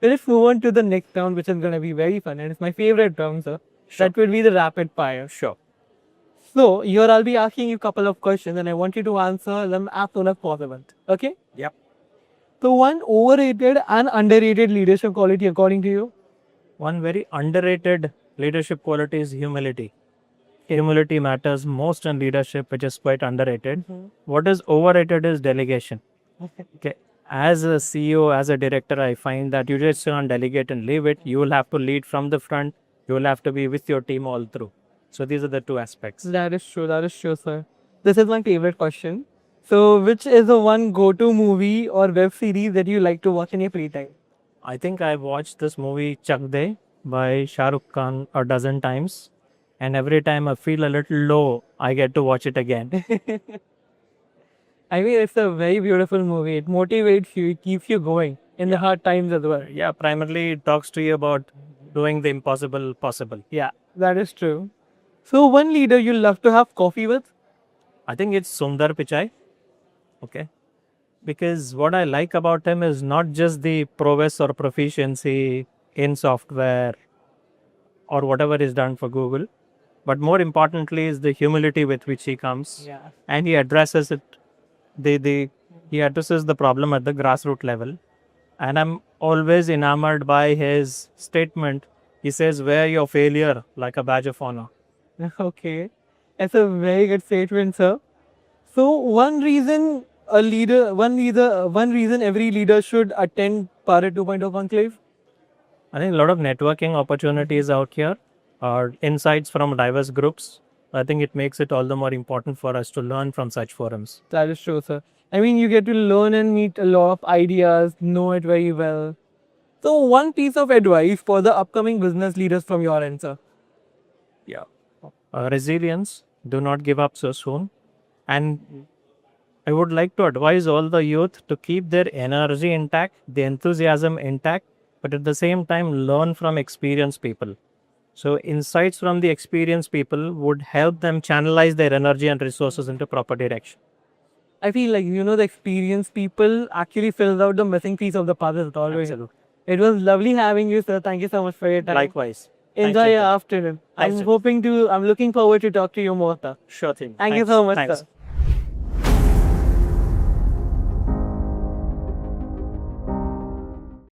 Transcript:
Let's move on to the next round, which is going to be very fun. And it's my favorite round, sir. Sure. That will be the rapid fire. Sure. So, here I'll be asking you a couple of questions and I want you to answer them as soon as possible. Okay? Yep. So, one overrated and underrated leadership quality according to you? One very underrated leadership quality is humility. Humility matters most in leadership, which is quite underrated. What is overrated is delegation. Okay. As a CEO, as a director, I find that you just can't delegate and leave it. You will have to lead from the front. You will have to be with your team all through. So these are the two aspects. That is true. That is true, sir. This is my favorite question. So, which is the one go-to movie or web series that you like to watch in your free time? I think I watched this movie Chak by Shah Rukh Khan a dozen times. And every time I feel a little low, I get to watch it again. I mean, it's a very beautiful movie. It motivates you, it keeps you going in the hard times as well. Yeah, primarily it talks to you about doing the impossible possible. Yeah, that is true. So, one leader you love to have coffee with? I think it's Sundar Pichai. Okay. Because what I like about him is not just the prowess or proficiency in software or whatever is done for Google, but more importantly is the humility with which he comes. Yeah. And he addresses it. He addresses the problem at the grassroots level. And I'm always enamored by his statement. He says, wear your failure like a badge of honor. Okay. That's a very good statement, sir. So, one reason every leader should attend Para 2.0 conclave? I think a lot of networking opportunities out here are insights from diverse groups. I think it makes it all the more important for us to learn from such forums. That is true, sir. I mean, you get to learn and meet a lot of ideas, know it very well. So, one piece of advice for the upcoming business leaders from your end, sir. Yeah. Resilience, do not give up so soon. And I would like to advise all the youth to keep their energy intact, the enthusiasm intact, but at the same time learn from experienced people. So insights from the experienced people would help them channelize their energy and resources into proper direction. I feel like, the experienced people actually fills out the missing piece of the puzzle always. Absolutely. It was lovely having you, sir. Thank you so much for your time. Likewise. Enjoy your afternoon. Thanks, I'm looking forward to talk to you more, sir. Sure thing. Thank you so much, Thanks. sir.